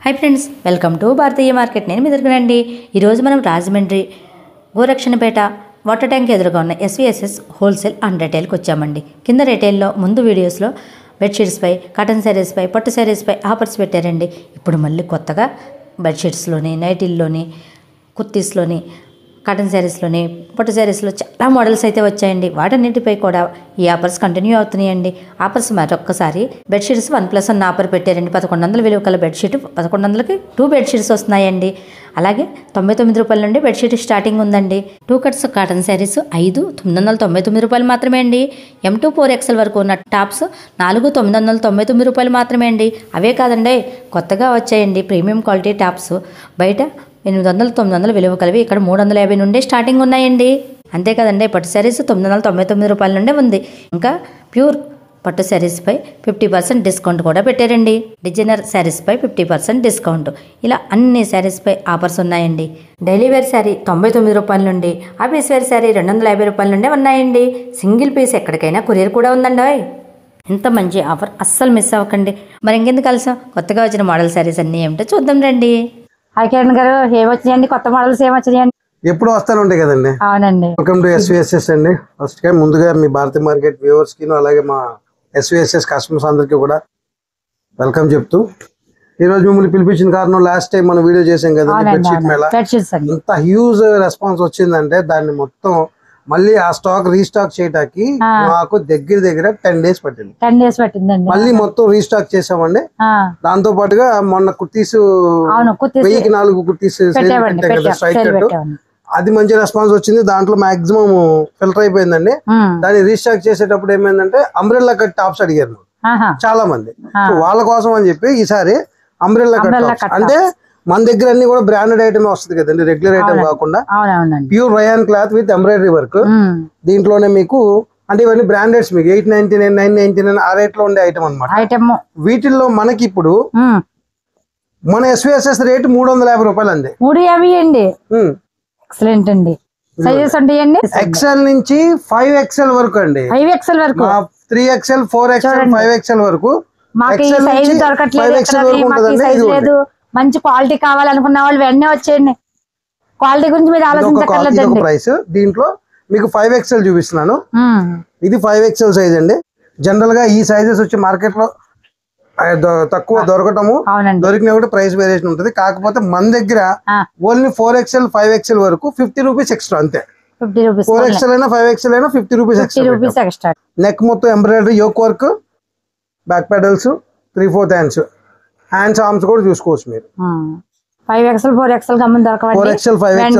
Hi friends welcome to भारतीय market నేను మీ దగ్గరండి ఈ రోజు మనం రాజమండ్రి గోరక్షణపేట వాటర్ ట్యాంక్ ఎదురుగా ఉన్న ఎస్విఎస్ఎస్ హోల్సేల్ అండ్ రిటైల్ కి వచ్చామండి. కింద రిటైల్ లో ముందు వీడియోస్ లో బెడ్ షీట్స్ పై కాటన్ సారీస్ పై పట్టు సారీస్ పై ఆఫర్స్ పెట్టారండి. ఇప్పుడు మళ్ళీ కొత్తగా బెడ్ షీట్స్ లోని నైటీల్ లోని కుర్తీస్ లోని కాటన్ సారీస్ లోని పట్టు సారీస్ లో చాలా మోడల్స్ అయితే వచ్చాయండి. వాటన్నిటిపై కూడా ఈ ఆఫర్స్ కంటిన్యూ అవుతున్నాయండి. ఆఫర్స్ మరొకసారి బెడ్ షీట్స్ 1+1 ఆఫర్ పెట్టారండి. 1100 విలువ కల బెడ్ షీట్ 1100కి 2 బెడ్ షీట్స్ వస్తున్నాయండి. అలాగే 99 రూపాయల నుండి బెడ్ షీట్ స్టార్టింగ్ ఉందండి. 2 కట్స్ కాటన్ శారీస్ 5,999 రూపాయలు మాత్రమే అండి. M2 4XL వరకు ఉన్న టాప్స్ 4,999 రూపాయలు మాత్రమే అండి. అవే కాదండి, కొత్తగా వచ్చాయండి ప్రీమియం క్వాలిటీ టాప్స్. బయట 800, 900 విలువ కలివి ఇక్కడ 350 నుండి స్టార్టింగ్ ఉన్నాయండి. అంతే కదండి, పట్టు శారీస్ 999 రూపాయల నుండే ఉంది. ఇంకా ప్యూర్ పట్టు శారీస్ పై 50% డిస్కౌంట్ కూడా పెట్టారండి. డిజైనర్ శారీస్ పై 50% డిస్కౌంట్. ఇలా అన్ని శారీస్ పై ఆఫర్స్ ఉన్నాయండి. డైలీ వేర్ శారీ 99 రూపాయల నుండి, ఆఫీస్ వేర్ శారీ 250 రూపాయల నుండే ఉన్నాయండి. సింగిల్ పీస్ ఎక్కడికైనా కొరియర్ కూడా ఉందండి. ఇంత మంచి ఆఫర్ అస్సలు మిస్ అవ్వకండి. మరి ఇంకెందుకు కలిసాం, కొత్తగా వచ్చిన మోడల్ శారీస్ అన్నీ ఏమిటో చూద్దాం రండి. హాయ్ కిరణ్ గారు, ఏమొచ్చినాయండి కొత్త మోడల్స్ ఏమొచ్చినాయండి? ఎప్పుడు వస్తానే ఉంటాయి కదండి. అవునండి, వెల్కమ్ టు ఎస్విఎస్ఎస్ అండి. ఫస్ట్ టైం ముందుగా మీ భారతీయ మార్కెట్ వ్యూవర్స్ కి అలాగే మా ఎస్విఎస్ఎస్ కస్టమర్స్ అందరికీ కూడా వెల్కమ్ చెప్తూ, ఈ రోజు మిమ్మల్ని పిలిపించిన కారణం లాస్ట్ టైం మనం వీడియో చేసాం కదండి బెడ్షీట్ మేళ. ఇంత హ్యూజ్ రెస్పాన్స్ వచ్చిందంటే దాన్ని మొత్తం మళ్ళీ ఆ స్టాక్ రీస్టాక్ చేయడానికి మాకు దగ్గర 10 days పట్టింది. 10 days పట్టిందండి. మళ్ళీ మొత్తం రీస్టాక్ చేసామండి. దాంతో పాటుగా మొన్న కుర్తీస్ 1004 కుర్తీస్ స్ట్రైట్ కట్, అది మంచి రెస్పాన్స్ వచ్చింది. దాంట్లో మాక్సిమం ఫిల్టర్ అయిపోయిందండి. దాన్ని రీస్టాక్ చేసేటప్పుడు ఏమైందంటే అంబ్రెల్లా కట్ టాప్స్ అడిగారు చాలా మంది. వాళ్ళ కోసం అని చెప్పి ఈసారి అంబ్రెల్లా కట్ టాప్స్, అంటే మన దగ్గర అన్ని కూడా బ్రాండెడ్ ఐటమ్ వస్తుంది కదండి, రెగ్యులర్ ఐటమ్ కాకుండా pure rayon cloth with embroidery work. దీంట్లోనే మీకు అంటే ఇవన్నీ బ్రాండెడ్స్, మీకు 899, 999 ఆ రేట్ లో ఉండే ఐటమ్ అనమాట. వీటిల్లో మనకి ఇప్పుడు మన ఎస్విఎస్ఎస్ రేట్ 350 రూపాయలు అండి. 350 అండి. ఎక్సలెంట్ అండి. సైజెస్ ఉంటాయండి XL నుంచి 5XL వరకు అండి. 5XL వరకు, 3XL, 4XL, 5XL వరకు. మంచి క్వాలిటీ కావాలనుకున్న వాళ్ళు వెంటనే వచ్చేయండి. క్వాలిటీ గురించి మీరు ఆలోచించక్కర్లేదండి. ప్రైస్ దీంట్లో మీకు 5XL చూపిస్తున్నాను. ఇది 5XL సైజ్ అండి. జనరల్ గా ఈ సైజెస్ వచ్చి మార్కెట్ లో తక్కువ దొరకటము, దొరికినా కూడా ప్రైస్ వేరియేషన్ ఉంటుంది. కాకపోతే మన దగ్గర ఓన్లీ 4XL, 5XL వరకు 50 రూపీస్ ఎక్స్ట్రా అంతే. 4XL అయినా 5XL అయినా 50 రూపీస్ ఎక్స్ట్రా. నెక్ మొత్తం embroidery yoke work, back pedals, 3/4 hands arms కూడా చూసుకోవచ్చు మీరు. 5XL, 4XL గమ్మున దొరకవండి. 4XL, 5XL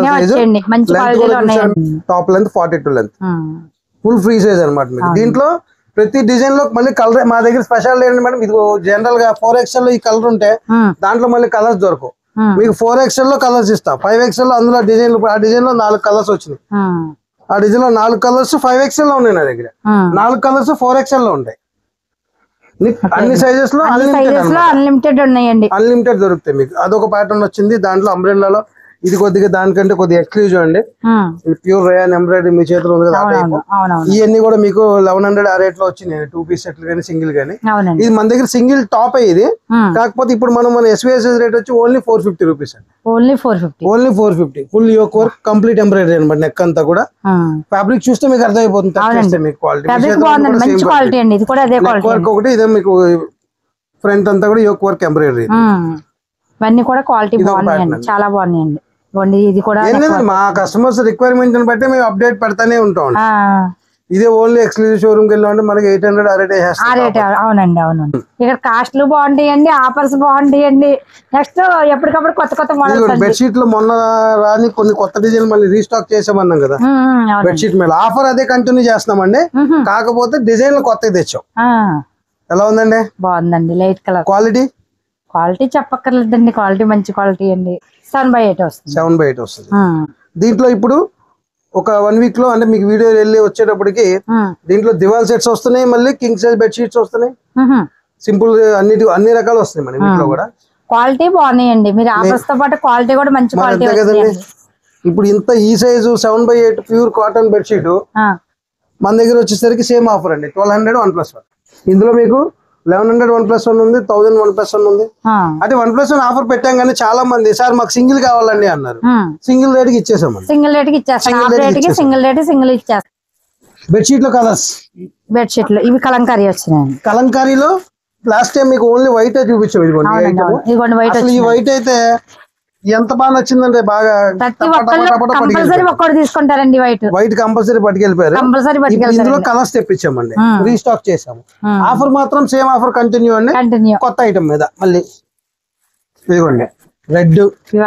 size, top length 42 length, full free size అనమాట. మీకు దీంట్లో ప్రతి డిజైన్ లో మళ్ళీ కలర్ మా దగ్గర స్పెషల్ ఏంటి మేడం, ఇది జనరల్ గా 4XL లో ఈ కలర్ ఉంటే దాంట్లో మళ్ళీ కలర్స్ దొరకవు. మీకు 4XL లో కలర్స్ ఇస్తా. 5XL లో అందులో డిజైన్, ఆ డిజైన్ లో 4 కలర్స్ వచ్చినాయి. ఆ డిజైన్ లో 4 కలర్స్ 5XL లో ఉన్నాయి నా దగ్గర. 4 కలర్స్ 4XL లో ఉంటాయి. అన్ని సైజెస్ లో అన్లిమిటెడ్ ఉన్నాయండి. అన్లిమిటెడ్ దొరుకుతాయి మీకు. అదొక ప్యాటర్న్ వచ్చింది. దాంట్లో అంబ్రెల్లాలో ఇది కొద్దిగా దానికంటే కొద్దిగా ఎక్స్క్లూజివ్ అండి. ప్యూర్ రయాన్ ఎంబ్రాయిడరీ మీ చేతిలో ఉంది కదా, ఇవన్నీ కూడా మీకు 1100 ఆ రేట్ లో వచ్చినాయి. 2 పీస్ సెట్లు కానీ సింగిల్ గానీ. ఇది మన దగ్గర సింగిల్ టాప్ ఇది. కాకపోతే ఇప్పుడు మన ఎస్విఎస్ఎస్ రేట్ వచ్చి ఓన్లీ 450 రూపీస్ అండి. Only 450 full yoke work, complete embroidery అనమాట. నెక్ అంతా కూడా ఫ్యాబ్రిక్ చూస్తే మీకు అర్థమైపోతుంది మీకు క్వాలిటీ. నెక్ వర్క్ ఒకటి, ఇదే మీకు ఫ్రంట్ అంతా కూడా యోక్ వర్క్ ఎంబ్రాయిడరీ. ఇవన్నీ కూడా క్వాలిటీ బాగున్నాయండి, చాలా బాగున్నాయండి. ఇది కూడా మా కస్టమర్స్ రిక్వైర్మెంట్ బట్టి మేము అప్డేట్ పెడతానే ఉంటాం. ఇదే ఓన్లీ ఎక్స్క్లూజివ్ షోరూమ్ కి వెళ్ళామంటే మనకి 800 ఆ రేట్. అవునండి, అవునండి. ఇక్కడ కాస్ట్లు బాగుంటాయండి, ఆఫర్స్ బాగుంటాయండి. నెక్స్ట్ ఎప్పటికప్పుడు కొత్త మోడల్స్. బెడ్షీట్ లో మొన్న రాని కొన్ని కొత్త డిజైన్ మళ్ళీ రీస్టాక్ చేసామన్నాం కదా బెడ్షీట్ మీద. ఆఫర్ అదే కంటిన్యూ చేస్తున్నామండి. కాకపోతే డిజైన్లు కొత్తవి తెచ్చాం. ఎలా ఉందండి? బాగుందండి. Light colour. క్వాలిటీ చెప్పక్కర్లేదండి, క్వాలిటీ మంచి క్వాలిటీ అండి. 7/8 వస్తుంది. దీంట్లో ఇప్పుడు ఒక 1 వీక్ లో, అంటే మీకు వీడియో వెళ్ళి వచ్చేటప్పటికి దీంట్లో దివాల్ సెట్స్ వస్తున్నాయి, మళ్ళీ కింగ్ సైజ్ బెడ్ షీట్స్ వస్తున్నాయి, సింపుల్ అన్ని రకాలు వస్తున్నాయి మన వీటిలో కూడా. క్వాలిటీ బాగున్నాయండి. మీరు ఆఫర్స్ తో పాటు క్వాలిటీ కూడా మంచి క్వాలిటీ కదండి. ఇప్పుడు ఇంత ఈ సైజు 7/8 ప్యూర్ కాటన్ బెడ్షీట్ మన దగ్గర వచ్చేసరికి సేమ్ ఆఫర్ అండి, 1200 1+1. ఇందులో మీకు 1100 1+1 ఉంది, 1000 1+1 ఉంది. అంటే 1+1 ఆఫర్ పెట్టాం కానీ చాలా మంది సార్ మాకు సింగిల్ కావాలండి అన్నారు. సింగిల్ రేట్ కి ఇచ్చేసాం. సింగిల్ రేట్ కి ఇచ్చేస్తాం. సింగిల్ ఇచ్చేస్తాం. బెడ్షీట్ లో కలర్స్, బెడ్షీట్ లో ఇవి కలంకారీ వచ్చినాయి. కలంకారీలో లాస్ట్ టైం మీకు ఓన్లీ వైట్ చూపించాం. ఇదిగోండి వైట్. ఈ వైట్ అయితే ఎంత బాగా నచ్చిందంటే బాగా తీసుకుంటారండి. వైట్ కంపల్సరీ పట్టుకెళ్ళిపోయారు. ఇందులో కలర్స్ తెప్పించామండి, రీస్టాక్ చేసాము. ఆఫర్ మాత్రం సేమ్ ఆఫర్ కంటిన్యూ అండి. కొత్త ఐటమ్ మీద మళ్ళీ ఇదిగోండి రెడ్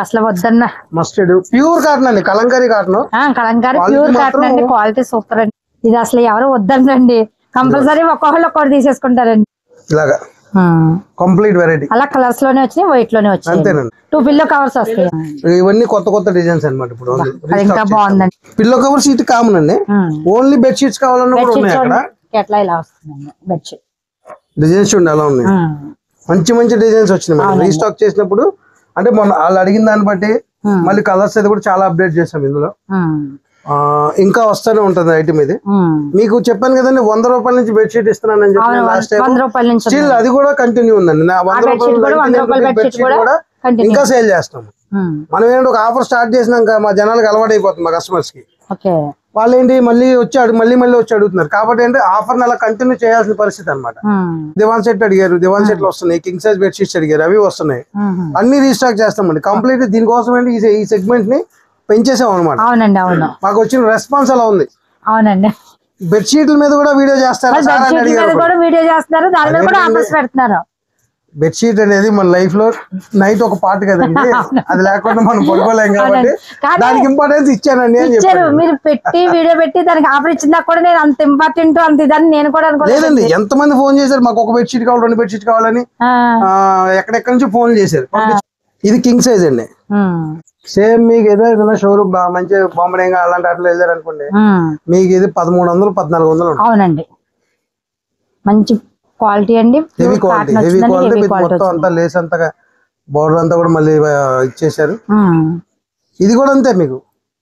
అసలు వద్దన్న మస్టర్డ్ ప్యూర్ కాటన్ అండి, Kalamkari cotton. Kalamkari pure cotton అండి, క్వాలిటీ సూపర్ అండి. ఇది అసలు ఎవరు వద్దండి, కంపల్సరీ ఒక్కొక్కళ్ళు ఒక్కటి తీసేసుకుంటారండి. ఇలాగా కంప్లీట్ వెరైటీ అలా కలర్స్ లోనే వచ్చినాయి, వైట్ లోనే వచ్చాయి. అంతేనండి. 2 పిల్లో కవర్స్ వస్తాయి. ఇవన్నీ కొత్త డిజైన్స్ అన్నమాట. ఇప్పుడు ఇంకా బాగుందండి. పిల్లో కవర్స్ ఇది కామన్ అండి. ఓన్లీ బెడ్ షీట్స్ కావాలన్నా కూడా ఉన్నాయి అక్కడ. ఎట్లా ఇలా వస్తుందండి బెడ్షీట్ డిజైన్స్ చూడండి అలా ఉన్నాయి. మంచి డిజైన్స్ వచ్చినాయి. రీస్టాక్ చేసినప్పుడు అంటే మొన్న వాళ్ళు అడిగిన దాన్ని బట్టి మళ్ళీ కలర్స్ అయితే కూడా చాలా అప్డేట్ చేసాం ఇందులో. ఇంకా వస్తూనే ఉంటుంది ఐటమ్ ఇది. మీకు చెప్పాను కదండి 100 రూపాయల నుంచి బెడ్షీట్ ఇస్తున్నానని చెప్పి లాస్ట్ టైం. స్టిల్ అది కూడా కంటిన్యూ ఉందండి. 100 రూపాయల బెడ్షీట్ కూడా ఇంకా సేల్ చేస్తాము. మనం ఏంటంటే ఒక ఆఫర్ స్టార్ట్ చేసినాక మా జనాలకు అలవాటు అయిపోతుంది, మా కస్టమర్స్ కి. వాళ్ళు ఏంటి మళ్ళీ వచ్చి అడుగుతున్నారు. కాబట్టి ఏంటి ఆఫర్ అలా కంటిన్యూ చేయాల్సిన పరిస్థితి అనమాట. దివాన్ సెట్ అడిగారు, దివాన్ సెట్లు వస్తున్నాయి. కింగ్ సైజ్ బెడ్షీట్స్ అడిగారు, అవి వస్తున్నాయి. అన్ని రీస్టాక్ చేస్తామండి కంప్లీట్. దీనికోసం ఏంటి ఈ సెగ్మెంట్ ని పెంచేసాం అనమాట. అవునండి, అవును. మాకు వచ్చిన రెస్పాన్స్ అలా ఉంది. అవునండి. బెడ్షీట్ల మీద కూడా వీడియో చేస్తారు. బెడ్షీట్ అనేది మన లైఫ్ లో నైట్ ఒక పార్ట్ కదండి, అది లేకుండా మనం పడుకోలేం. కాబట్టి దానికి ఇంపార్టెన్స్ ఇచ్చానండి అని చెప్పారు. మీరు పెట్టి వీడియో పెట్టి దానికి ఆఫర్ ఇచ్చిందా కూడా నేను అంత ఇంపార్టెంట్ అంత ఇదని నేను కూడా లేదండి. ఎంత మంది ఫోన్ చేశారు మాకు ఒక బెడ్షీట్ కావాలి, 2 బెడ్షీట్ కావాలని. ఎక్కడెక్కడి నుంచి ఫోన్ చేశారు. ఇది కింగ్ సైజ్ అండి. సేమ్ మీకు ఏదైనా షోరూమ్ మంచి బొమ్మడంగా అలాంటి అట్లా వెళ్ళారు అనుకోండి, మీకు ఇది 1300 1400. అవునండి, మంచి క్వాలిటీ అండి. హెవీ క్వాలిటీ మొత్తం అంతా లేస్ అంతగా బోర్డర్ అంతా కూడా మళ్ళీ ఇచ్చేసారు. ఇది కూడా అంతే మీకు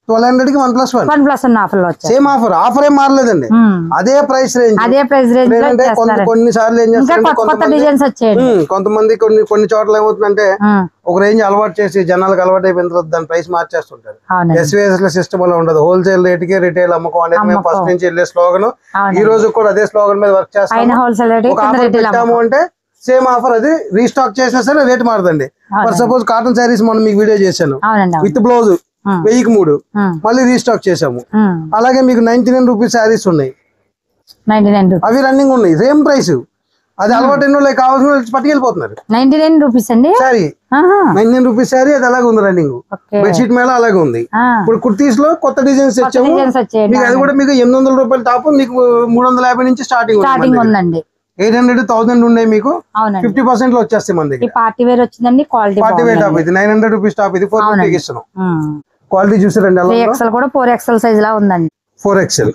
1200 కి 1+1 సేమ్ ఆఫర్ ఏం మారలేదండి. అదే ప్రైస్ రేంజ్. కొన్నిసార్లు ఏం చేస్తారు కొంతమంది కొన్ని చోట్ల ఏమవుతుందంటే ఒక రేంజ్ అలవాటు చేసి జనాలకు అలవాటు అయిపోయిన తర్వాత దాని ప్రైస్ మార్చేస్తుంటారు. ఎస్వీఎస్ లో సిస్టమ్ అలా ఉండదు. హోల్సేల్ రేట్ కి రిటైల్ అమ్మకం అనేది మేము ఫస్ట్ నుంచి వెళ్ళే స్లోగన్. ఈ రోజు కూడా అదే స్లోగన్ మీద వర్క్ చేస్తాము. ఒక ఆఫర్ పెట్టాము అంటే సేమ్ ఆఫర్ అది రీస్టాక్ చేసినా సరే రేట్ మారదండి. ఫర్ సపోజ్ కాటన్ శారీస్ మనం మీకు వీడియో చేశాను విత్ బ్లౌజ్ 1000కి 3 మళ్ళీ రీస్టాక్ చేసాము. అలాగే మీకు 99 రూపీస్ శారీస్ ఉన్నాయి, అవి రన్నింగ్ ఉన్నాయి. Same price. అది అలవాటు కావాల్సిన పట్టుకెళ్ళిపోతున్నారు. 99 రూపీస్ అండి సారీ, 99 రూపీస్ శారీ. అది అలాగే ఉంది రన్నింగ్. బెడ్షీట్ మేళ అలాగే ఉంది. ఇప్పుడు కుర్తీస్ లో కొత్త డిజైన్స్ తెచ్చాము. మీకు అది కూడా మీకు 800 రూపాయలు టాప్, మీకు 350 నుంచి స్టార్టింగ్ ఉందండి. 800 1000 ఉన్నాయి. మీకు 50% లో వచ్చేస్తాయి మన దగ్గర. పార్టీ వేర్ వచ్చిందండి. పార్టీ వేర్ టాప్ ఇది 900 రూపీస్ టాప్. ఇది 450 ఇస్తున్నాం. క్వాలిటీ చూసారండి. 3XL కూడా 4XL సైజ్ లా ఉందండి. 4XL.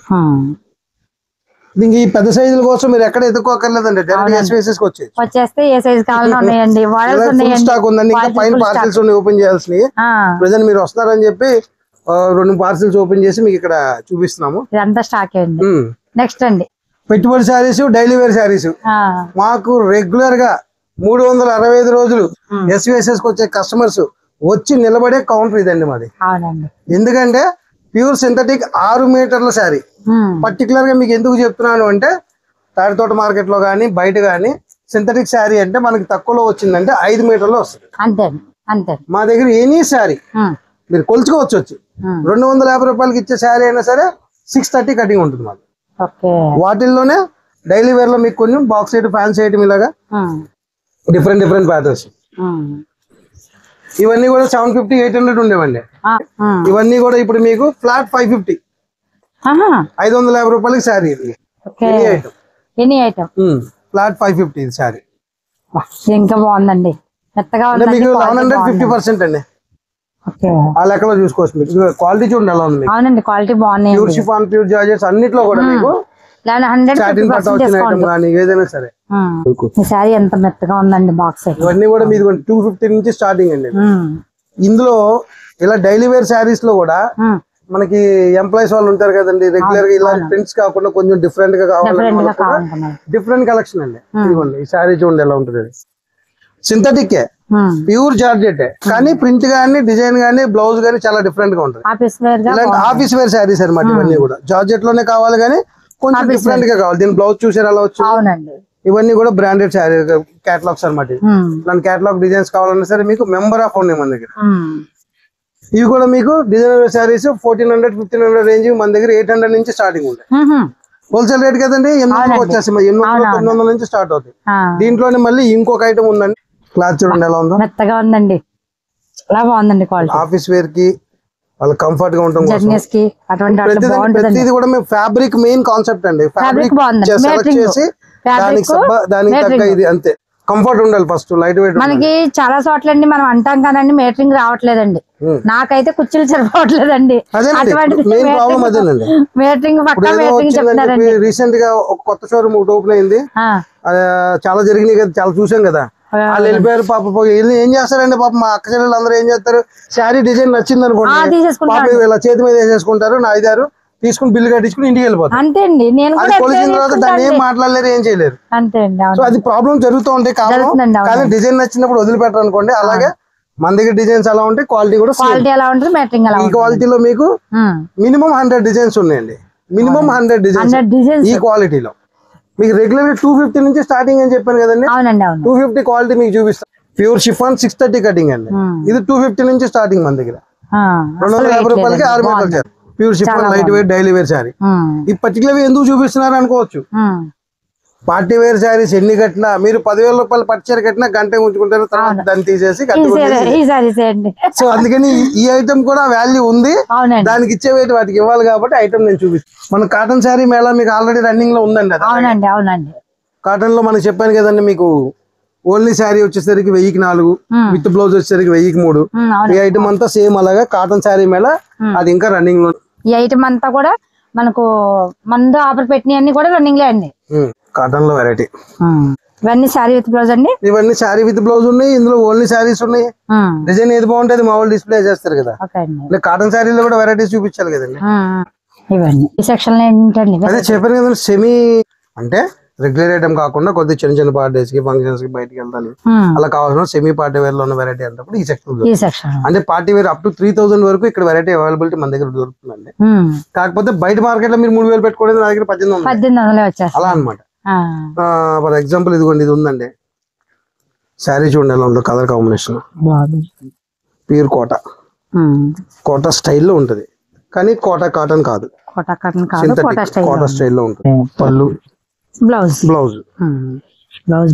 ఈ పెద్ద సైజుల కోసం మీరు ఎక్కడ ఎదుకోకర్లేదండి, డైరెక్ట్ ఎస్వీఎస్ కి వచ్చేస్తే ఏ సైజ్ కావాలన్నా ఉన్నాయండి. స్టాక్ ఉందండి. ఇంకా పైన పార్సిల్స్ ఉన్నాయి ఓపెన్ చేయాల్సినవి. ప్రజెంట్ మీరు వస్తారని చెప్పి 2 పార్సిల్స్ ఓపెన్ చేసి మీకు ఇక్కడ చూపిస్తున్నాము. ఇదంతా స్టాక్ అండి. నెక్స్ట్ అండి పెట్టుబడి శారీస్, డైలీ వేర్ శారీస్. మాకు రెగ్యులర్ గా 365 రోజులు ఎస్వీఎస్ కి వచ్చే కస్టమర్స్ వచ్చి నిలబడే కౌంటర్ ఇదండి మాది. ఎందుకంటే ప్యూర్ సింథటిక్ 6 మీటర్ల శారీ. పర్టికులర్ గా మీకు ఎందుకు చెప్తున్నాను అంటే తాడితోట మార్కెట్ లో గానీ బయట గానీ సింథటిక్ శారీ అంటే మనకి తక్కువలో వచ్చిందంటే 5 మీటర్లో వస్తుంది. అంతే. మా దగ్గర ఎనీ శారీ మీరు కొలుచుకోవచ్చు. వచ్చి 250 రూపాయలకి ఇచ్చే శారీ అయినా సరే 630 కటింగ్ ఉంటుంది మాకు. వాటిల్లోనే డైలీ వేర్ లో మీకు కొన్ని బాక్స్ ఐటమ్, ఫ్యాన్సీ ఐటమ్ ఇలాగా డిఫరెంట్ ప్యాటర్న్స్. ఇవన్నీ కూడా 750 800 ఉండేవండి. ఇవన్నీ కూడా ఇప్పుడు మీకు ఫ్లాట్ 550 550 రూపాయలకి శారీ. ఎనీ ఐటమ్ ఫ్లాట్ 550 ఇది శారీ. ఇంకా బాగుందండి. మెత్తగా మీకు 150% అండి. ఆ లెక్కలో చూసుకోవచ్చు. మీకు క్వాలిటీ చూడండి ఎలా ఉంది. అవునండి, క్వాలిటీ బాగున్నాయి. ప్యూర్ షిఫాన్, ప్యూర్ జార్జెట్స్ అన్నిట్లో కూడా మీకు ఏదైనా సరే. శారీ ఎంత మెత్తగా ఉందండి. బాక్స్ ఇవన్నీ కూడా మీది 250 నుంచి స్టార్టింగ్ అండి. ఇందులో ఇలా డైలీ వేర్ శారీస్ లో కూడా మనకి ఎంప్లాయీస్ వాళ్ళు ఉంటారు కదండి, రెగ్యులర్ గా ఇలా ప్రింట్స్ కాకుండా కొంచెం డిఫరెంట్ గా కావాలన్నా డిఫరెంట్ కలెక్షన్ అండి. ఇదిగోండి ఈ శారీ చూడండి ఎలా ఉంటుంది. సింథటిక్ ప్యూర్ జార్జెట్ కానీ ప్రింట్ గానీ డిజైన్ గానీ బ్లౌజ్ గానీ చాలా డిఫరెంట్ గా ఉంటుంది. ఇలాంటి ఆఫీస్ వేర్ శారీస్ అనమాట ఇవన్నీ కూడా. జార్జెట్ లోనే కావాలి కానీ కొంచెం డిఫరెంట్ గా కావాలి. దీని బ్లౌజ్ చూసారు అలా వచ్చింది. ఇవన్నీ కూడా బ్రాండెడ్ శారీ కేటలాగ్స్ అనమాట. ఇలాంటి కేటలాగ్ డిజైన్స్ కావాలన్నా సరే మీకు మెంబర్ ఆఫ్ ఉన్నాయి మన దగ్గర. ఇవి కూడా మీకు డిజైనర్ శారీస్ 1400-1500 రేంజ్ మన దగ్గర 800 నుంచి స్టార్టింగ్ ఉంటాయి. హోల్సేల్ రేట్ కదండి, 800 వచ్చేస్తాయి. 800-900 నుంచి స్టార్ట్ అవుతాయి. దీంట్లోనే మళ్ళీ ఇంకొక ఐటమ్ ఉందండి. క్లాత్ చూడండి ఎలా ఉందో, మెత్తగా ఉందండి, చాలా బాగుందండి క్వాలిటీ. ఆఫీస్ వేర్ కి వాళ్ళ కంఫర్ట్ గా ఉంటుంది. ప్రతిది కూడా మేము ఫ్యాబ్రిక్ మెయిన్ కాన్సెప్ట్ అండి. ఫ్యాబ్రిక్ సెలెక్ట్ చేసి దానికి తగ్గ ఇది అంతే. కంఫర్ట్ ఉండాలి ఫస్ట్, లైట్ వెయిట్. మనకి చాలా చోట్ల అండి మనం అంటాం కదండి మేటరింగ్ రావట్లేదండి, నాకైతే కుర్చీలు సరిపోవట్లేదండి. రీసెంట్ గా ఒక కొత్త షోరూమ్ ఒకటి ఓపెన్ అయింది, చాలా జరిగినాయి కదా, చాలా చూసాం కదా. వాళ్ళు వెళ్ళిపోయారు పాప. ఏం చేస్తారండి పాప, మా అక్క చెల్లెలు అందరూ ఏం చేస్తారు, శారీ డిజైన్ నచ్చింది అనుకోండి పాప ఇలా చేతి మీద వేసేసుకుంటారు, 5-6 తీసుకుని బిల్లు కట్టించుకుని ఇంటికి వెళ్ళిపోతారు. అది కొలిసిన తర్వాత దాన్ని ఏం మాట్లాడలేరు, ఏం చేయలేరు. సో అది ప్రాబ్లం జరుగుతూ ఉంటాయి. కానీ డిజైన్ నచ్చినప్పుడు వదిలిపెట్టరు అనుకోండి. అలాగే మన దగ్గర డిజైన్స్ అలా ఉంటాయి, క్వాలిటీ కూడా ఈ క్వాలిటీలో మీకు మినిమం 100 డిజైన్స్ ఉన్నాయండి. మినిమం 100 డిజైన్స్ ఈ క్వాలిటీలో. మీకు రెగ్యులర్ గా 250 నుంచి స్టార్టింగ్ అని చెప్పాను కదండి. 250 క్వాలిటీ మీకు చూపిస్తాను. ప్యూర్ షిఫాన్ 630 కటింగ్ అండి. ఇది 250 నుంచి స్టార్టింగ్ మన దగ్గర. 250 రూపాయలకి 6 మీటర్లు sir. Pure chiffon light weight daily wear sari. ఈ పర్టికులర్ ఎందుకు చూపిస్తున్నారు అనుకోవచ్చు. పార్టీ వేర్ శారీస్ ఎన్ని కట్టినా మీరు 10,000 రూపాయలు పట్టుచీర కట్టినా గంట ఉంచుకుంటారు, తర్వాత దాన్ని తీసేసి కట్టుకుంటారు. సో అందుకని ఈ ఐటమ్ కూడా వాల్యూ ఉంది, దానికి ఇచ్చే వెయిట్ వాటికి ఇవ్వాలి కాబట్టి ఐటమ్ నేను చూపిస్తాను. మన కాటన్ శారీ మేళా మీకు ఆల్రెడీ రన్నింగ్ లో ఉందండి. కాటన్ లో మనకి చెప్పాను కదండి, మీకు ఓన్లీ శారీ వచ్చేసరికి 1004, విత్ బ్లౌజ్ వచ్చేసరికి 1003. ఈ ఐటమ్ అంతా సేమ్ అలాగా కాటన్ శారీ మేళా అది ఇంకా రన్నింగ్ లో. ఈ ఐటమ్ అంతా కూడా మనకు మందు ఆఫర్ పెట్టినవన్నీ కూడా రన్నింగ్ లో అండి. కాటన్ లో వెరైటీ ఇవన్నీ శారీ విత్ బ్లౌజ్ అండి. ఇవన్నీ శారీ విత్ బ్లౌజ్ ఉన్నాయి, ఇందులో ఓన్లీ శారీస్ ఉన్నాయి. డిజైన్ ఏది బాగుంటుంది మా వాళ్ళు డిస్ప్లే చేస్తారు కదా. కాటన్ శారీలో కూడా వెరైటీస్ చూపించాలి కదండి. ఇవన్నీ ఈ సెక్షన్ లో ఏంటండి అదే చెప్పాను కదండి, సెమీ అంటే రెగ్యులర్ ఐటమ్ కాకుండా కొద్దిగా చిన్న చిన్న పార్టీస్ కి ఫంక్షన్స్ కి బయటకి వెళ్తాను అలా కావాల్సిన సెమీ పార్టీ వేర్ లో ఉన్న వెరైటీ అంటే ఈ సెక్షన్ అంటే పార్టీ వేర్ అప్ టు 3000 వరకు ఇక్కడ వెరైటీ అవైలబిలిటీ మన దగ్గర దొరుకుతుందండి. కాకపోతే బయట మార్కెట్ లో మీరు 3000 పెట్టుకోవడం నా దగ్గర 1800 అలా అనమాట. ఫర్ ఎగ్జాంపుల్ ఇదిగోండి, ఇది ఉందండి శారీ చూడండి ఎలా ఉందో, కలర్ కాంబినేషన్ ప్యూర్ కోటా స్టైల్లో ఉంటది, కానీ కోటా కాటన్ కాదు, సింథటిక్ కోటా స్టైల్లో ఉంటుంది. పళ్ళు బ్లౌజ్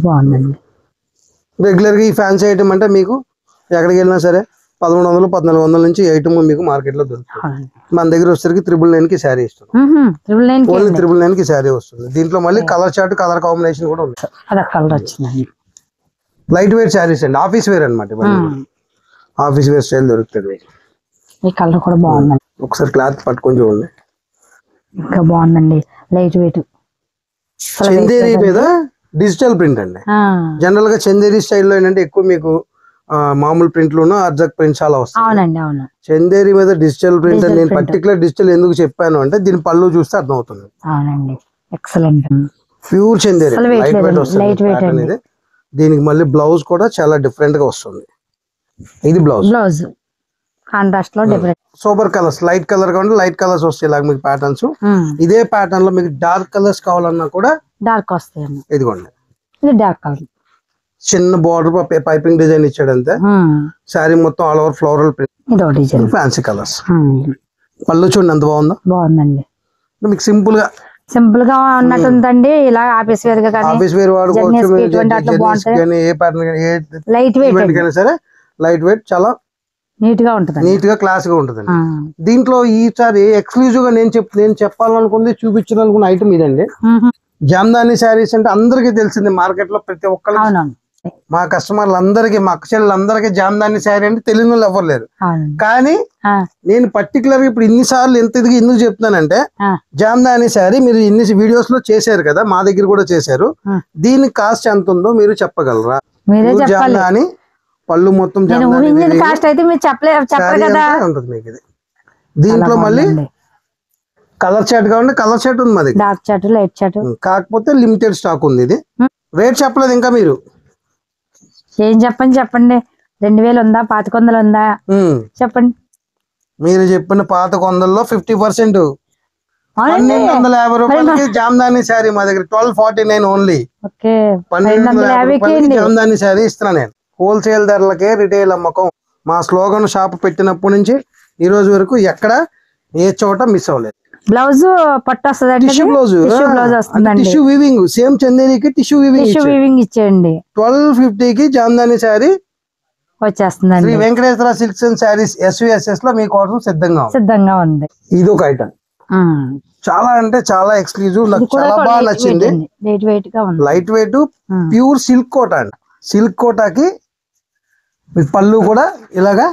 బాగుందండి. రెగ్యులర్ గా ఈ ఫ్యాన్సీ ఐటమ్ అంటే మీకు ఎక్కడికి వెళ్ళినా సరే 1300-1400 నుంచి ఐటమ్ మీకు మార్కెట్ లో దొరుకుతుంది. మన దగ్గర వచ్చేసరికి 999 కి శారీ ఇస్తుంది. ఓన్లీ 999 కి శారీ వస్తుంది. దీంట్లో మళ్ళీ కలర్ చార్ట్ కలర్ కాంబినేషన్ కూడా ఉంది. లైట్ వెయిట్ శారీస్ అండి, ఆఫీస్ వేర్ అనమాట. ఆఫీస్ వేర్ స్టైల్ దొరుకుతుంది. ఈ కలర్ కూడా బాగుంది. ఒకసారి క్లాత్ పట్టుకొని చూడండి, ఇంకా బాగుందండి. లైట్ వెయిట్ చందేరి మీద డిజిటల్ ప్రింట్ అండి. జనరల్ గా చందేరి స్టైల్లో ఏంటంటే ఎక్కువ మీకు మామూలు ప్రింట్లోనూ అర్జక్ ప్రింట్స్ అలా వస్తాయి. చందేరి మీద డిజిటల్ ప్రింట్ అని నేను పర్టికులర్ డిజిటల్ ఎందుకు చెప్పాను అంటే దీని పళ్ళు చూస్తే అర్థం అవుతుంది. ప్యూర్ చందేరి లైట్ వెయిట్ వస్తుంది అనేది. దీనికి మళ్ళీ బ్లౌజ్ కూడా చాలా డిఫరెంట్ గా వస్తుంది. ఇది బ్లౌజ్ కాంట్రాస్ట్ లో different super colours, light colour కావాలి లైట్ కలర్స్ వస్తాయి. ఇలాగ మీకు ప్యాటర్న్స్ ఇదే ప్యాటర్న్ లో మీకు డార్క్ కలర్స్ కావాలన్నా కూడా డార్క్ వస్తాయి. ఇదిగోండి ఇది డార్క్ కలర్, చిన్న బార్డర్ పైపింగ్ డిజైన్ ఇచ్చాడు అంతే. శారీ మొత్తం all over floral print, fancy colours. పళ్ళు చూడండి ఎంత బాగుందండి. మీకు సింపుల్ గా ఉన్నట్టుందండి. ఇలా ఆఫీస్ వేర్ గా ఆఫీస్ వేర్ వాడుకోవచ్చు, ఏ ప్యాటర్న్ లైట్ వెయిట్ సరే లైట్ వెయిట్ చాలా నీట్ గా ఉంటుంది, నీట్ గా క్లాస్ గా ఉంటుంది. దీంట్లో ఈసారి ఎక్స్క్లూజివ్ గా నేను చెప్పాలనుకుంది చూపించాలనుకున్న ఐటమ్ ఇదండి. జామ్దాని శారీస్ అంటే అందరికీ తెలిసింది మార్కెట్ లో ప్రతి ఒక్కరికి. మా కస్టమర్లు అందరికి, మా అక్కచెల్లెలందరికీ జామ్దాని శారీ అంటే తెలియని వాళ్ళు ఎవరు లేరు. కానీ నేను పర్టికులర్ గా ఇప్పుడు ఇన్నిసార్లు ఎందుకు చెప్తున్నానంటే జామ్దాని శారీ మీరు ఇన్ని వీడియోస్ లో చేశారు కదా, మా దగ్గర కూడా చేశారు. దీని కాస్ట్ ఎంత ఉందో మీరు చెప్పగలరా? జామ్దాని పళ్ళు మొత్తం కాస్ట్ అయితే మీరు చెప్పలేదు కదా. ఉంటుంది మీకు ఇది దీంట్లో మళ్ళీ కలర్ చాట్ కావాలంటే కలర్ చాట్ ఉంది మా దగ్గర, డార్క్ చాట్, లైట్ చాట్. కాకపోతే లిమిటెడ్ స్టాక్ ఉంది. ఇది రేట్ చెప్పలేదు ఇంకా మీరు. ఏం చెప్పండి 2000 ఉందా 2500 ఉందా చెప్పండి. మీరు చెప్పిన పాత 100లో 50%, 1250 రూపాయలకి జామ్దాని శారీ మా దగ్గర 1249 ఓన్లీ. 1250 జామ్దాని శారీ ఇస్తున్నా నేను. హోల్సేల్ ధరలకే రిటైల్ అమ్మకం. మా స్లోగన్ షాప్ పెట్టినప్పటి నుంచి ఈ రోజు వరకు ఎక్కడ ఏ చోట మిస్ అవ్వలేదు. బ్లౌజ్ పట్టు వస్తుందండి, టిష్యూ బ్లౌజ్ వస్తుందండి, టిష్యూ వీవింగ్ సేమ్ చందేరికి టిష్యూ వీవింగ్ ఇచ్చేయండి. 1250కి జామ్దాని శారీ వచ్చేస్తుందండి. Shri Venkateswara silks and saris SVSS లో మీకోసం సిద్ధంగా ఉంది. ఇది ఒక ఐటమ్ చాలా అంటే చాలా ఎక్స్క్లూజివ్, నాకు చాలా బాగా నచ్చింది. లైట్ వెయిట్ ప్యూర్ సిల్క్ కోట అండి. సిల్క్ కోటాకి పళ్ళు కూడా ఇలాగా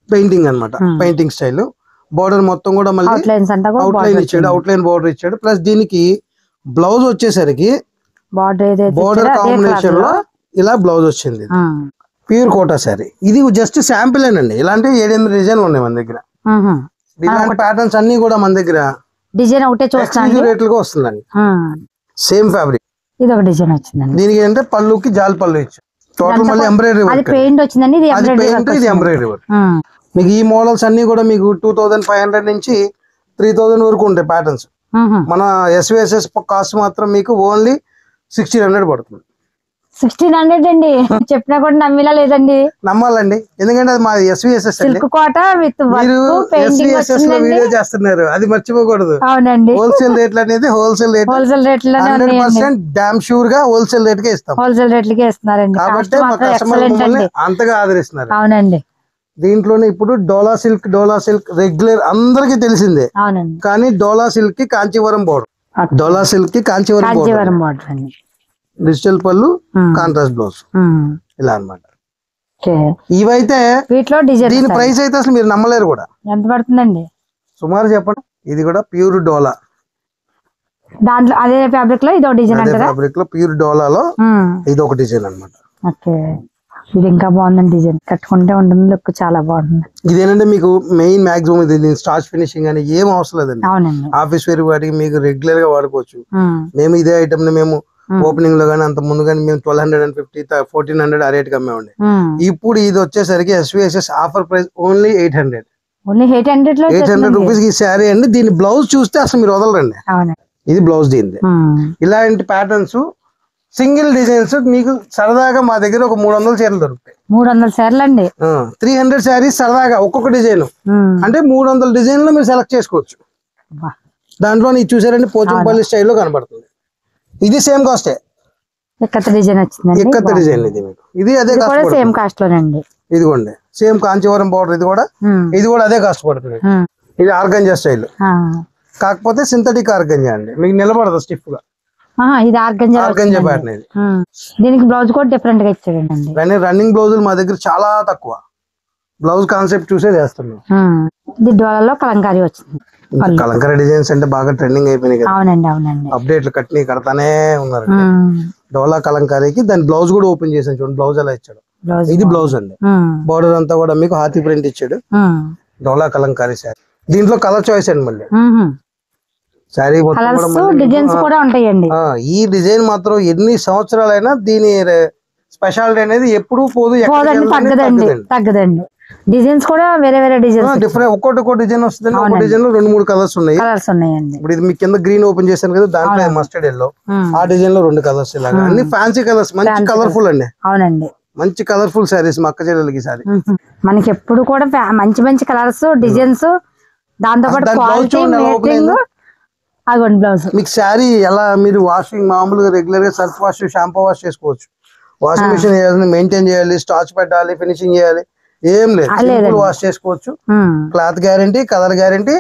పెయింటింగ్ అన్నమాట, పెయింటింగ్ స్టైల్. బోర్డర్ మొత్తం కూడా మళ్ళీ అవుట్లైన్ ఇచ్చాడు, అవుట్లైన్ బోర్డర్ ఇచ్చాడు. ప్లస్ దీనికి బ్లౌజ్ వచ్చేసరికి బోర్డర్ కాంబినేషన్ లో ఇలా బ్లౌజ్ వచ్చింది. ప్యూర్ కోటా శారీ. ఇది జస్ట్ శాంపిల్ అండి. ఇలాంటి 7-8 డిజైన్లు ఉన్నాయి మన దగ్గర. ఇలాంటి ప్యాటర్న్స్ అన్ని కూడా మన దగ్గర డిజైన్ ఒకటే చూస్తాను రేట్లుగా వస్తుందండి. Same fabric. ఇది ఒక డిజైన్ వచ్చిందండి. దీనికి అంటే పళ్ళుకి జాల్ పళ్ళు ఇచ్చారు. టోటల్ మళ్ళీ ఎంబ్రాయిడరీ వర్క్, పెయింట్ వచ్చిందండి. ఇది ఎంబ్రాయిడరీ వర్క్. మీకు ఈ మోడల్స్ అన్ని కూడా మీకు 2500 నుంచి 3000 వరకు ఉంటాయి ప్యాటర్న్స్. మన SVSS కాస్ట్ మాత్రం మీకు ఓన్లీ 1600 పడుతుంది. 1600 అండి. చెప్పినా కూడా నమ్మిలా లేదండి. నమ్మాలండి, ఎందుకంటే అది మా SVSS సిల్క్ కోట విత్ మీరు SVSS లో వీడియో చేస్తున్నారు, అది మర్చిపోకూడదు. అవునండి, హోల్సేల్ రేట్లు అనేది హోల్సేల్ రేట్ 100% డామ్ షూర్ గా హోల్సేల్ రేట్ కే ఇస్తాం. హోల్సేల్ రేట్లకే ఇస్తున్నారండి. కాబట్టి మా కస్టమర్ అంతగా ఆదరిస్తున్నారు. అవునండి. దీంట్లోనే ఇప్పుడు డోలా సిల్క్ రెగ్యులర్ అందరికి తెలిసిందే. అవునండి. కానీ డోలా సిల్క్ కి కాంచీవరం బోర్డర్, డోలా సిల్క్ కి కాంచీవరం బోర్డర్ అండి. డిజిటల్ పళ్ళు, కాంట్రాస్ట్ బ్లౌజ్ ఇలా అన్నమాట. ఇవైతే వీటిలో డిజైన్, దీని ప్రైస్ అయితే అసలు మీరు నమ్మలేరు కూడా. ఎంత పడుతుందండి సుమారు చెప్పండి. ఇది కూడా ప్యూర్ డోలా, దాంట్లో అదే ఫ్యాబ్రిక్ లో ఇదో డిజైన్, అదే ఫ్యాబ్రిక్ లో ప్యూర్ డోలాలో ఇది ఒక డిజైన్ అన్నమాట. ఓకే, ఇది ఇంకా బాగుందండి. డిజైన్ కట్టుకుంటే ఉంటుంది, లుక్ చాలా బాగుంటుంది. ఇదేనంటే మీకు మెయిన్ మాక్సిమం ఇది స్టార్చ్ ఫినిషింగ్ అని ఏం అవసరం లేదండి. అవునండి, ఆఫీస్ వేర్ వాటికి మీకు రెగ్యులర్ గా వాడుకోవచ్చు. మేము ఇదే ఐటమ్ ని మేము ఓపెనింగ్ లో గానీ అంత ముందు గానీ మేము 1250 1400 ఆ రేట్ కి అమ్మేవండి. ఇప్పుడు ఇది వచ్చేసరికి SVSS offer price only 800. 800 rupees ఈ శారీ అండి. దీని బ్లౌజ్ చూస్తే అసలు మీరు వదలరండి. ఇది బ్లౌజ్ దీనిది. ఇలాంటి ప్యాటర్న్స్ సింగిల్ డిజైన్స్ మీకు సరదాగా మా దగ్గర ఒక 300 చీరలు దొరుకుతాయి. 300 చీరలు అండి. 300 శారీస్ సరదాగా ఒక్కొక్క డిజైన్ అంటే 300 డిజైన్ లో మీరు సెలెక్ట్ చేసుకోవచ్చు. దాంట్లో నీకు చూసారండి పోచంపల్లి స్టైల్లో కనబడుతుంది. ఇది సేమ్ కాస్ట్, ఇక్కత డిజైన్ వచ్చింది. ఇక్కత డిజైన్ ఇది మీకు, ఇది అదే కాస్ట్, సేమ్ కాస్ట్ లోనండి. ఇదిగోండి సేమ్ కాంచీవరం బోర్డర్, ఇది కూడా అదే కాస్ట్ పడుతుంది. ఇది ఆర్గంజా స్టైల్, కాకపోతే సింథటిక్ ఆర్గంజా అండి. మీకు నిలబడదు స్టిఫ్ గా. ఇది ఆర్గంజా ప్యాటర్న్. ఇది దీనికి బ్లౌజ్ కూడా డిఫరెంట్ గా ఇచ్చాడండి. రన్నింగ్ బ్లౌజులు మా దగ్గర చాలా తక్కువ. బ్లౌజ్ కాన్సెప్ట్ చూసే చేస్తున్నాం. ఇది డోలాలో కలంకారీ వచ్చింది. కలంకారీ డిజైన్స్ అంటే బాగా ట్రెండింగ్ అయిపోయినాయి కదా. అవునండి, అవునండి. అప్డేట్లు కడతానే ఉన్నారు. డోలా కలంకారీకి దాని బ్లౌజ్ కూడా ఓపెన్ చేసాను చూడండి. బ్లౌజ్ ఎలా ఇచ్చాడు. ఇది బ్లౌజ్ అండి. బోర్డర్ అంతా కూడా మీకు హాతీ ప్రింట్ ఇచ్చాడు. డోలా కలంకారీ శారీ. దీంట్లో కలర్ చాయిస్ అండి. మళ్ళీ శారీ డిజైన్స్ కూడా ఉంటాయండి. ఈ డిజైన్ మాత్రం ఎన్ని సంవత్సరాలైనా దీని స్పెషాలిటీ అనేది ఎప్పుడు పోదు, తగ్గదండి. డిజైన్స్ కూడా వేరే వేరే డిజైన్స్ డిఫరెంట్, ఒక్కొక్క డిజైన్ వస్తుంది. ఒక డిజైన్ లో 2-3 కలర్స్ ఉన్నాయి. ఇప్పుడు ఇది మీ కింద గ్రీన్ ఓపెన్ చేశాను కదా, దాంట్లో మస్టర్డ్ ఎల్లో, ఆ డిజైన్ లో 2 కలర్స్ ఇలాగా అన్ని ఫ్యాన్సీ కలర్స్, మంచి కలర్ఫుల్ అండి. అవునండి, మంచి కలర్ఫుల్ శారీస్ మా అక్క చెల్లెలకి. సారీ మనకి ఎప్పుడు కూడా మంచి మంచి కలర్స్, డిజైన్స్, దాంతో పాటు బ్లౌజ్. మీకు శారీ ఎలా మీరు వాషింగ్ మామూలుగా రెగ్యులర్ గా సర్ఫ్ వాష్, షాంపూ వాష్ చేసుకోవచ్చు. వాషింగ్ మిషన్ మెయింటైన్ చేయాలి, స్టార్చ్ పెట్టాలి, ఫినిషింగ్ చేయాలి, ఏం లేదు. వాష్ చేసుకోవచ్చు. క్లాత్ గ్యారంటీ, కలర్ గ్యారంటీ,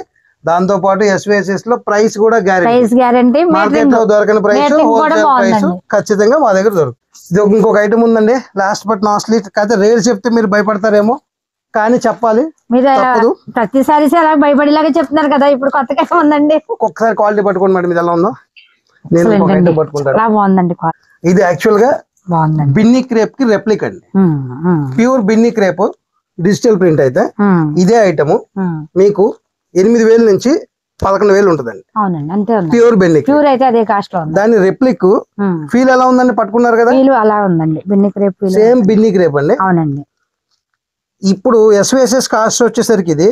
దాంతో పాటు SVSS లో ప్రైస్ కూడా గ్యారంటీ. మార్కెట్ లో దొరకని ప్రైస్, హోల్సేల్ ప్రైస్ ఖచ్చితంగా మా దగ్గర దొరుకుతుంది. ఇది ఇంకొక ఐటమ్ ఉందండి, లాస్ట్ బట్ నాట్ లీస్ట్. కాకపోతే రేట్ చెప్తే మీరు భయపడతారేమో, కానీ చెప్పాలి. మీరు ప్రతిసారి అలా భయపడేలాగా చెప్తున్నారు కదా, ఇప్పుడు కొత్తగా ఉందండి. ఒక్కొక్కసారి క్వాలిటీ పట్టుకోండి మేడం, ఇది ఎలా ఉందో. నేను పట్టుకుంటాను. ఇది యాక్చువల్ గా బిన్నీ క్రేప్ కి రెప్లిక్ అండి. Pure Binny crepe digital print అయితే ఇదే ఐటమ్ మీకు 8,000 నుంచి 11,000 ఉంటదండి. అవునండి, అంతే ఉంది. ప్యూర్ బెన్ని ప్యూర్ అయితే అదే కాస్ట్ లో ఉంది. దాని రెప్లిక్ ఫీల్ ఎలా ఉందండి? పట్టుకున్నారు కదా, ఫీల్ అలా ఉందండి. Binny crepe same Binny crepe అండి. అవునండి. ఇప్పుడు SVSS కాస్ట్ వచ్చేసరికి ఇది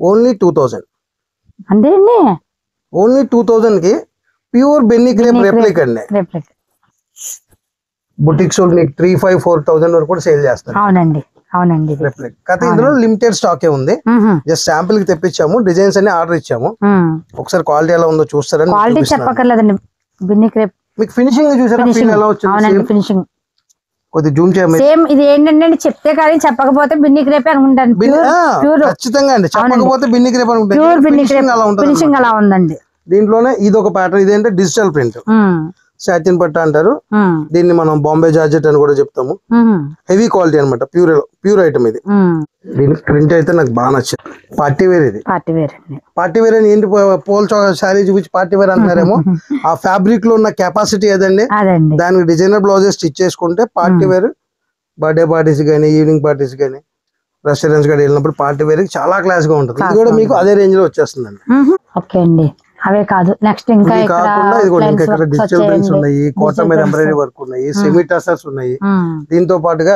ఓన్లీ 2,000 అంతే అండి. ఓన్లీ 2,000 కి ప్యూర్ బెన్ని క్రేప్ రెప్లిక్ అండి. బుటిక్స్ మీకు 3,500, 4,000 వరకు కూడా సేల్ చేస్తారు. అవునండి, అవునండి. రెప్లిక్ కాకపోతే ఇందులో లిమిటెడ్ స్టాక్ ఉంది. జస్ట్ శాంపుల్ కి తెప్పించాము, డిజైన్స్ అన్ని ఆర్డర్ ఇచ్చాము. ఒకసారి క్వాలిటీ ఎలా ఉందో చూస్తారని. క్వాలిటీ చెప్పక్కర్లేదండి. బిన్ని క్రేప్ మీకు ఫినిషింగ్ చూసారా? ఫీల్ ఎలా వచ్చింది? అవునండి, ఫినిషింగ్ కొద్ది జూమ్ చేయమని. సేమ్ ఇది ఏంటంటే చెప్తే కానీ చెప్పకపోతే బిన్ని క్రేప్ అనుకుంటాను. ఖచ్చితంగా అండి, చెప్పకపోతే బిన్ని క్రేప్ అనుకుంటాను. ప్యూర్ బిన్ని క్రేప్ ఫినిషింగ్ అలా ఉందండి. దీంట్లోనే ఇది ఒక ప్యాటర్న్, ఇదేంటే డిజిటల్ ప్రింట్ సాటిన్ పట్ట అంటారు దీన్ని. మనం బాంబే జార్జెట్ అని కూడా చెప్తాము. హెవీ క్వాలిటీ అనమాట, ప్యూర్ ఐటమ్ ఇది. దీని ప్రింట్ అయితే నాకు బాగా నచ్చింది. పార్టీ వేర్ ఇది. పార్టీ వేర్ అని ఏంటి, పోల్ శారీ చూపించి పార్టీ వేర్ అంటున్నారేమో. ఆ ఫ్యాబ్రిక్ లో ఉన్న కెపాసిటీ ఏదండి, దానికి డిజైనర్ బ్లౌజెస్ స్టిచ్ చేసుకుంటే పార్టీ వేర్, బర్త్డే పార్టీస్ గానీ, ఈవినింగ్ పార్టీస్ గానీ, రెస్టారెంట్స్ గానీ వెళ్ళినప్పుడు పార్టీ వేర్ చాలా క్లాస్ గా ఉంటుంది. ఇది కూడా మీకు అదే రేంజ్ లో వచ్చేస్తుందండి. ఓకే అండి. అవే కాదు, నెక్స్ట్ ఇంకా కాకుండా ఇది కూడా ఇంకా ఇక్కడ డిజిటల్ ప్రింట్స్ ఉన్నాయి, కోట మీద ఎంబ్రాయిడరీ వర్క్ ఉన్నాయి, సెమీ టసర్స్ ఉన్నాయి. దీంతో పాటుగా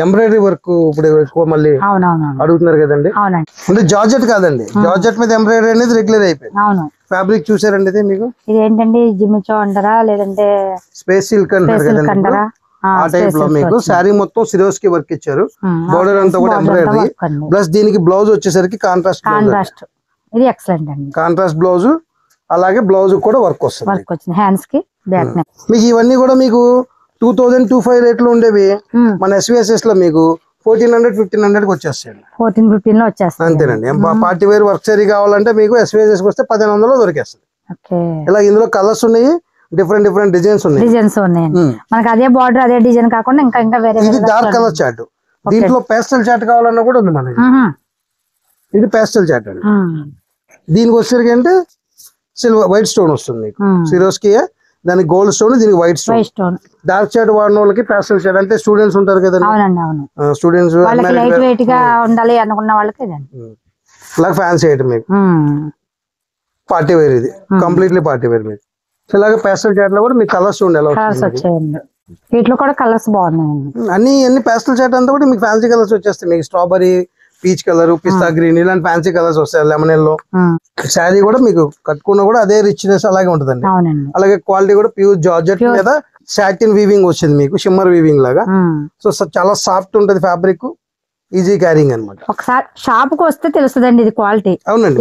ఎంబ్రాయిడరీ వర్క్ ఇప్పుడు ఎక్కువ మళ్ళీ అడుగుతున్నారు కదండి. అంటే జార్జెట్ కాదండి, జార్జెట్ మీద ఎంబ్రాయిడరీ అనేది రెగ్యులర్ అయిపోయింది. ఫ్యాబ్రిక్ చూసారండి ఇది మీకు? ఇది ఏంటండి, జిమ్మిచో అంటారా లేదంటే స్పేస్ సిల్క్ అంటారు కదండి. ఆ టైప్ లో మీకు శారీ మొత్తం సిరోస్కి వర్క్ ఇచ్చారు. బోర్డర్ అంతా కూడా ఎంబ్రాయిడరీ, ప్లస్ దీనికి బ్లౌజ్ వచ్చేసరికి కాంట్రాస్ట్. ఇది ఎక్సలెంట్ అండి. కాంట్రాస్ట్ బ్లౌజ్, అలాగే బ్లౌజ్ కూడా వర్క్ వస్తుంది హ్యాండ్స్ కి, బ్యాక్ నెక్. మీకు ఇవన్నీ కూడా మీకు 2,025 రేట్లు ఉండేవి మన SVSS లో మీకు 1,400, 1,500 వచ్చేస్తాయి. 14-15 లో వచ్చేస్తాయి. అంతేనండి. పార్టీ వేర్ వర్క్ సారీ కావాలంటే మీకు SVSS వస్తే 1,500 దొరికేస్తుంది. ఇలా ఇందులో కలర్స్ ఉన్నాయి, డిఫరెంట్ డిజైన్స్ ఉన్నాయి. మనకి అదే బార్డర్ అదే డిజైన్ కాకుండా ఇంకా ఇంకా వేరే. ఇది డార్క్ కలర్ చార్ట్. దీంట్లో పేస్టల్ చార్ట్ కావాలన్నా కూడా ఉంది మనకి. ఇది పేస్టల్ చార్ట్ అండి. దీనికి వచ్చేసరికి అంటే సిల్వర్ వైట్ స్టోన్ వస్తుంది. సిరోస్కి దానికి గోల్డ్ స్టోన్, దీనికి వైట్ స్టోన్. డార్క్ చార్ట్ వాడిన వాళ్ళకి పేస్టల్ చార్ట్ అంటే స్టూడెంట్స్ ఉంటారు కదండి, స్టూడెంట్స్ ఉండాలి అనుకున్న వాళ్ళకి ఇలాగ ఫ్యాన్సీ ఐటమ్ మీకు పార్టీ వేర్. ఇది కంప్లీట్లీ పార్టీ వేర్ మీకు. ఇలాగ పేస్టల్ చార్ట్ లో కూడా మీకు కలర్స్ ఉండే వీటిలో కూడా కలర్స్ బాగున్నాయి. అన్ని పేస్టల్ చార్ట్ అంతా కూడా మీకు ఫ్యాన్సీ కలర్స్ వచ్చేస్తాయి. మీకు స్ట్రాబెరీ, పీచ్ కలర్, పిస్తా గ్రీన్ ఇలాంటి ఫ్యాన్సీ కలర్స్ వస్తాయి. Lemon yellow. శారీ కూడా మీకు కట్టుకున్నా కూడా అదే రిచ్నెస్ అలాగే ఉంటదండి. అలాగే క్వాలిటీ కూడా ప్యూర్ జార్జెట్ మీద సాటిన్ వీవింగ్ వచ్చింది మీకు, షిమ్మర్ వీవింగ్ లాగా. సో చాలా సాఫ్ట్ ఉంటది ఫ్యాబ్రిక్, ఈజీ క్యారింగ్ అనమాట. ఒకసారి షాప్ కు వస్తే తెలుస్తుందండి ఇది క్వాలిటీ. అవునండి,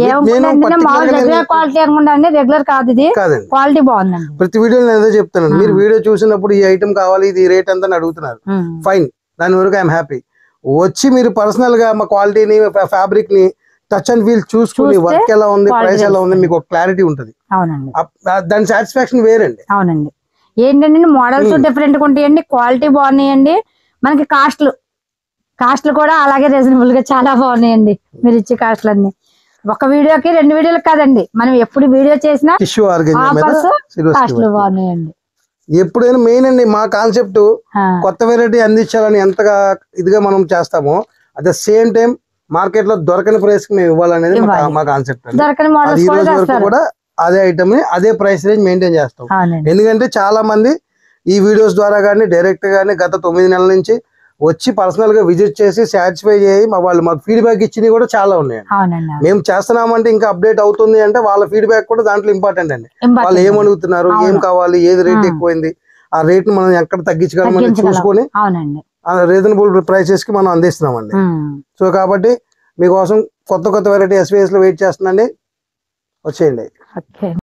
క్వాలిటీ అనుకుంటే రెగ్యులర్ కాదు, ఇది క్వాలిటీ బాగుందండి. ప్రతి వీడియో నేను అదే చెప్తాను. మీరు వీడియో చూసినప్పుడు ఈ ఐటమ్ కావాలి, ఇది రేట్ ఎంత అడుగుతున్నారు, ఫైన్, దాని వరకు ఐఎమ్ హ్యాపీ. వచ్చి మీరు పర్సనల్ గా మా క్వాలిటీని, ఫ్యాబ్రిక్ ని టచ్ అండ్ ఫీల్ చూసుకుని వర్క్ ఎలా ఉంది, ప్రైస్ ఎలా ఉంది, మీకు ఒక క్లారిటీ ఉంటది. దాని సాటిస్ఫాక్షన్ వేరండి. అవునండి. ఏంటంటే మోడల్స్ డిఫరెంట్ గా ఉంటాయండి, క్వాలిటీ బాగున్నాయండి. మనకి కాస్ట్లు కూడా అలాగే రీజనబుల్ గా చాలా బాగున్నాయండి. మీరు ఇచ్చే కాస్ట్లు అన్ని ఒక వీడియోకి 2 వీడియోలకు కాదండి, మనం ఎప్పుడు వీడియో చేసినా కాస్ట్లు బాగున్నాయండి. ఎప్పుడైనా మెయిన్ అండి మా కాన్సెప్ట్ కొత్త వెరైటీ అందించాలని ఎంతగా ఇదిగా మనం చేస్తామో, at the same time market లో దొరకని ప్రైస్ కి మేము ఇవ్వాలనేది మా కాన్సెప్ట్. ఈ రోజు వరకు కూడా అదే ఐటమ్ ని అదే ప్రైస్ రేంజ్ మెయింటైన్ చేస్తాం. ఎందుకంటే చాలా మంది ఈ వీడియోస్ ద్వారా గానీ డైరెక్ట్ గానీ గత 9 నెలల నుంచి వచ్చి పర్సనల్ గా విజిట్ చేసి సాటిస్ఫై చేయి వాళ్ళు మాకు ఫీడ్బ్యాక్ ఇచ్చినవి కూడా చాలా ఉన్నాయి. మేము చేస్తున్నామంటే ఇంకా అప్డేట్ అవుతుంది అంటే వాళ్ళ ఫీడ్బ్యాక్ కూడా దాంట్లో ఇంపార్టెంట్ అండి. వాళ్ళు ఏం అడుగుతున్నారు, ఏం కావాలి, ఏది రేట్ ఎక్కువైంది, ఆ రేట్ ని మనం ఎక్కడ తగ్గించగలమని చూసుకొని రీజనబుల్ ప్రైసెస్ కి మనం అందిస్తున్నామండి. సో కాబట్టి మీకోసం కొత్త వెరైటీ SVS లో వెయిట్ చేస్తుందండి, వచ్చేయండి.